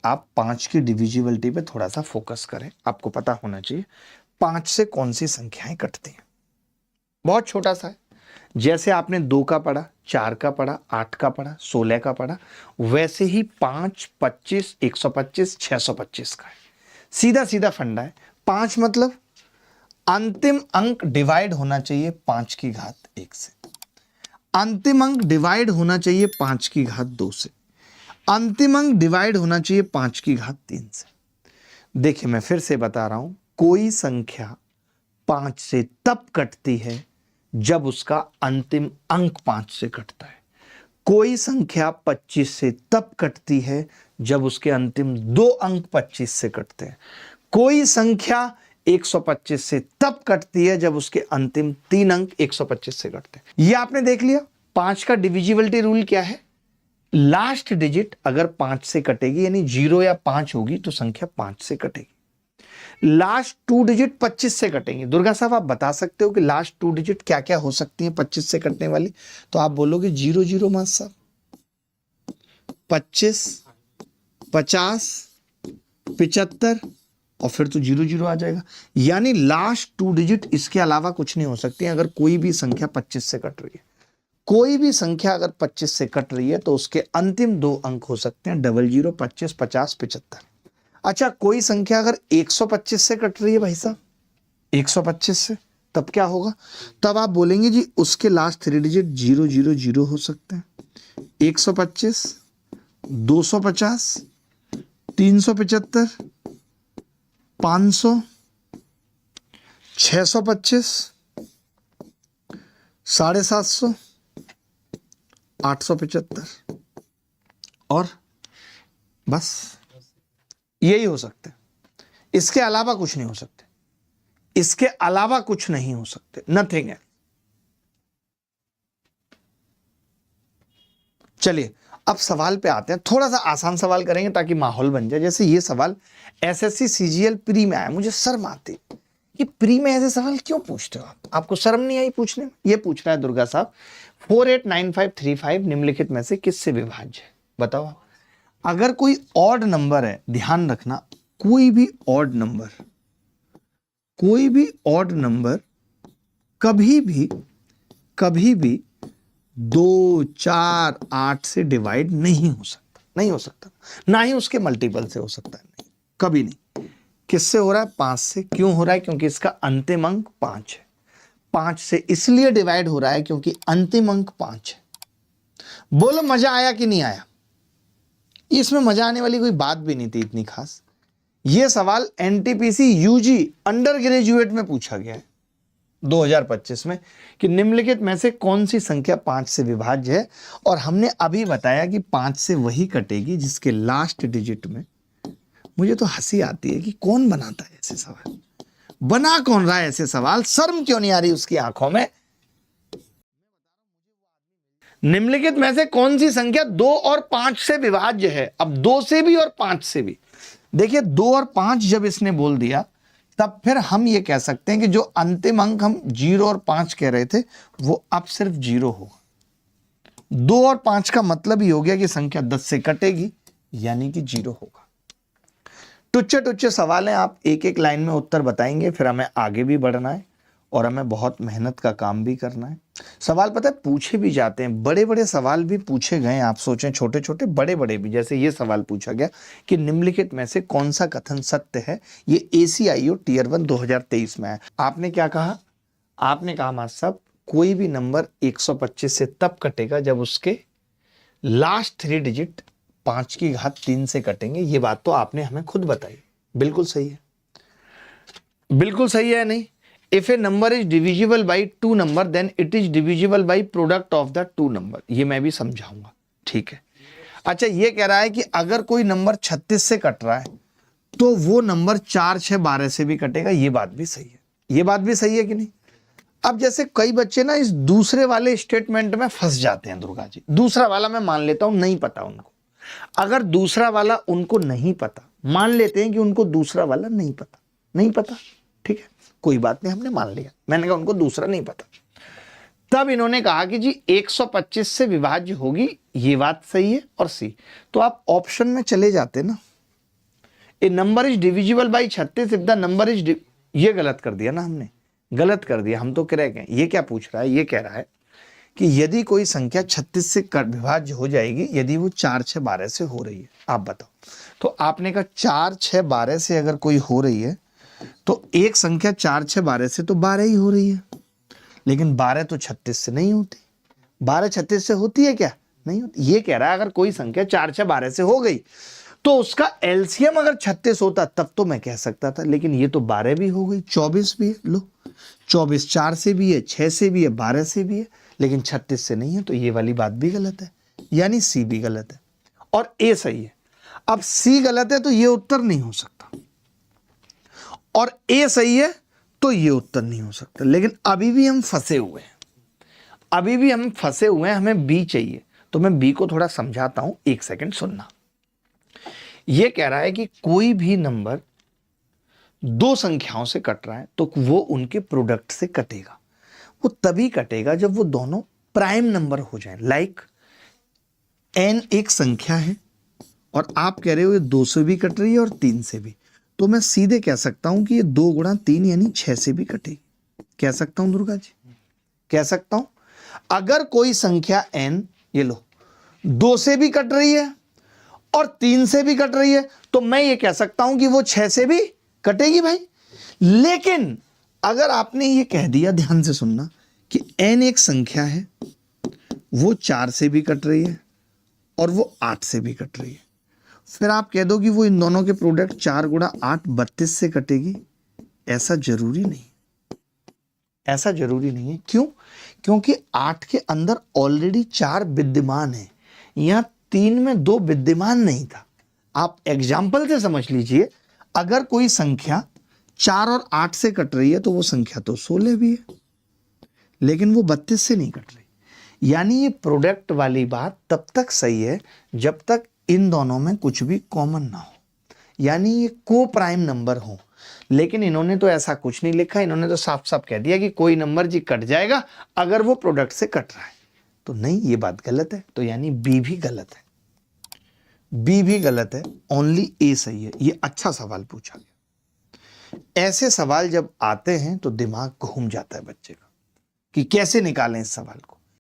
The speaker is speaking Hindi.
आप 5 की डिविजिबिलिटी पे थोड़ा सा फोकस करें। आपको पता होना चाहिए 5 से कौन सी संख्याएं कटती हैं। बहुत छोटा सा है, जैसे आपने 2 का पढ़ा, 4 का पढ़ा, 8 का पढ़ा, 16 का पढ़ा, वैसे ही 5, 25, 125, 625 का है। सीधा सीधा फंडा है। 5 मतलब अंतिम अंक डिवाइड होना चाहिए 5 की घात 1 से, अंतिम अंक डिवाइड होना चाहिए 5 की घात 2 से, अंतिम अंक डिवाइड होना चाहिए 5 की घात 3 से। देखिए मैं फिर से बता रहा हूं, कोई संख्या 5 से तब कटती है जब उसका अंतिम अंक 5 से कटता है। कोई संख्या 25 से तब कटती है जब उसके अंतिम 2 अंक 25 से कटते हैं। कोई संख्या 125 से तब कटती है जब उसके अंतिम 3 अंक 125 से कटते हैं। ये आपने देख लिया। 5 का डिविजिबिलिटी रूल क्या है? लास्ट डिजिट अगर 5 से कटेगी, यानी 0 या 5 होगी, तो संख्या 5 से कटेगी। लास्ट 2 डिजिट 25 से कटेंगे। दुर्गा साहब आप बता सकते हो कि लास्ट 2 डिजिट क्या क्या हो सकती हैं 25 से कटने वाली? तो आप बोलोगे 00 मास साहब, 25, 50, 75 और फिर तो 00 आ जाएगा। यानी लास्ट 2 डिजिट इसके अलावा कुछ नहीं हो सकती अगर कोई भी संख्या 25 से कट रही है। कोई भी संख्या अगर 25 से कट रही है तो उसके अंतिम 2 अंक हो सकते हैं 00, 25, 50, 75। अच्छा, कोई संख्या अगर 125 से कट रही है भाई साहब, 125 से, तब क्या होगा? तब आप बोलेंगे जी उसके लास्ट 3 डिजिट 000 हो सकते हैं। 125, 250, 375, 500, 625, 750, 875 और बस यही हो सकते हैं। इसके अलावा कुछ नहीं हो सकते, इसके अलावा कुछ नहीं हो सकते, नथिंग है। चलिए अब सवाल पे आते हैं। थोड़ा सा आसान सवाल करेंगे ताकि माहौल बन जाए। जैसे ये सवाल एसएससी सीजीएल प्री में आया, मुझे शर्म आती, ये प्री में ऐसे सवाल क्यों पूछते हो आप? आपको शर्म नहीं आई पूछने में? ये पूछ रहा है दुर्गा साहब 489535 निम्नलिखित में से किससे विभाज्य है? बताओ। अगर कोई ऑड नंबर है, ध्यान रखना, कोई भी ऑड नंबर कभी भी 2, 4, 8 से डिवाइड नहीं हो सकता, ना ही उसके मल्टीपल से हो सकता है, नहीं, कभी नहीं। किससे हो रहा है? 5 से। क्यों हो रहा है? क्योंकि इसका अंतिम अंक 5 है। 5 से इसलिए डिवाइड हो रहा है क्योंकि अंतिम अंक 5 है। बोलो मजा आया कि नहीं आया? इसमें मजा आने वाली कोई बात भी नहीं थी इतनी खास। यह सवाल एनटीपीसी यूजी अंडर ग्रेजुएट में पूछा गया है 2025 में कि निम्नलिखित में से कौन सी संख्या 5 से विभाज्य है, और हमने अभी बताया कि 5 से वही कटेगी जिसके लास्ट डिजिट में। मुझे तो हंसी आती है कि कौन बनाता है ऐसे सवाल, बना कौन रहा है ऐसे सवाल? शर्म क्यों नहीं आ रही उसकी आंखों में? निम्नलिखित में से कौन सी संख्या 2 और 5 से विभाज्य है? अब 2 से भी और 5 से भी। देखिए 2 और 5 जब इसने बोल दिया तब फिर हम ये कह सकते हैं कि जो अंतिम अंक हम 0 और 5 कह रहे थे वो अब सिर्फ 0 होगा। 2 और 5 का मतलब ही हो गया कि संख्या 10 से कटेगी, यानी कि 0 होगा। टुच्चे टुच्चे सवाल हैं, आप एक एक लाइन में उत्तर बताएंगे, फिर हमें आगे भी बढ़ना है और हमें बहुत मेहनत का काम भी करना है। सवाल पता है पूछे भी जाते हैं, बड़े बड़े सवाल भी पूछे गए हैं। आप सोचें छोटे छोटे बड़े बड़े भी। जैसे ये सवाल पूछा गया कि निम्नलिखित में से कौन सा कथन सत्य है? ये ACIO Tier 1 2023 में है। आपने क्या कहा? आपने कहा मास्टर साहब कोई भी नंबर 125 से तब कटेगा जब उसके लास्ट 3 डिजिट 5 की घात 3 से कटेंगे। ये बात तो आपने हमें खुद बताई। बिल्कुल सही है, बिल्कुल सही है। नहीं, if a number is divisible by 2 number then it is divisible by product of the 2 number. ये मैं भी समझाऊंगा, ठीक है। अच्छा, ये कह रहा है कि अगर कोई नंबर 36 से कट रहा है तो वो नंबर 4, 6, 12 से भी कटेगा। ये बात भी सही है, ये बात भी सही है कि नहीं? अब जैसे कई बच्चे ना इस दूसरे वाले स्टेटमेंट में फंस जाते हैं दुर्गा जी। दूसरा वाला मैं मान लेता हूं नहीं पता उनको। अगर दूसरा वाला उनको नहीं पता, मान लेते हैं कि उनको दूसरा वाला नहीं पता, ठीक है, कोई बात नहीं, हमने मान लिया। मैंने कहा उनको दूसरा नहीं पता। तब इन्होंने कहा कि जी 125 से विभाज्य होगी, ये बात सही है और सी। तो आप ऑप्शन में चले जाते ना, a number is divisible by 36 if the number is, ये गलत कर दिया ना हमने, गलत कर दिया, हम तो कह रहे हैं। ये क्या पूछ रहा है, ये कह रहा है कि यदि कोई संख्या 36 से विभाज्य हो जाएगी यदि वो 4, 6, 12 से हो रही है। आप बताओ। तो आपने कहा 4, 6, 12 से अगर कोई हो रही है तो एक संख्या 4, 6, 12 से तो 12 ही हो रही है, लेकिन 12 तो 36 से नहीं होती। 12 36 से होती है क्या? नहीं होती। ये कह रहा है अगर कोई संख्या 4, 6, 12 से हो गई तो उसका एलसीएम अगर 36 होता तब तो मैं कह सकता था, लेकिन ये तो 12 भी हो गई, 24 भी है। लो 24 4 से भी है, 6 से भी है, 12 से भी है, लेकिन 36 से नहीं है। तो ये वाली बात भी गलत है, यानी सी भी गलत है और ए सही है। अब सी गलत है तो ये उत्तर नहीं हो सकता, और ए सही है तो ये उत्तर नहीं हो सकता। लेकिन अभी भी हम फंसे हुए हैं, अभी भी हम फंसे हुए हैं, हमें बी चाहिए। तो मैं बी को थोड़ा समझाता हूं, एक सेकंड सुनना। ये कह रहा है कि कोई भी नंबर दो संख्याओं से कट रहा है तो वो उनके प्रोडक्ट से कटेगा। वो तभी कटेगा जब वो दोनों प्राइम नंबर हो जाएं। लाइक n एक संख्या है और आप कह रहे हो ये 2 से भी कट रही है और 3 से भी, तो मैं सीधे कह सकता हूं कि ये 2 गुणा 3 यानी 6 से भी कटेगी। कह सकता हूं दुर्गा जी, कह सकता हूं। अगर कोई संख्या n, ये लो, 2 से भी कट रही है और 3 से भी कट रही है तो मैं ये कह सकता हूं कि वो 6 से भी कटेगी भाई। लेकिन अगर आपने ये कह दिया, ध्यान से सुनना, कि n एक संख्या है, वो 4 से भी कट रही है और वो 8 से भी कट रही है, फिर आप कह दो कि वो इन दोनों के प्रोडक्ट 4 गुणा 8 32 से कटेगी। ऐसा जरूरी नहीं, ऐसा जरूरी नहीं है। क्यों? क्योंकि 8 के अंदर ऑलरेडी 4 विद्यमान है, यहां 3 में 2 विद्यमान नहीं था। आप एग्जाम्पल से समझ लीजिए, अगर कोई संख्या 4 और 8 से कट रही है तो वो संख्या तो 16 भी है, लेकिन वो 32 से नहीं कट रही। यानी ये प्रोडक्ट वाली बात तब तक सही है जब तक इन दोनों में कुछ भी कॉमन ना हो, यानी ये को प्राइम नंबर हो। लेकिन इन्होंने तो ऐसा कुछ नहीं लिखा, इन्होंने तो साफ साफ कह दिया कि कोई नंबर जी कट जाएगा अगर वो प्रोडक्ट से कट रहा है। तो नहीं, ये बात गलत है। तो यानी बी भी गलत है, बी भी गलत है, ओनली ए सही है। ये अच्छा सवाल पूछा गया। ऐसे सवाल जब आते हैं तो दिमाग घूम जाता है बच्चे का कि कैसे निकालें इस सवाल को।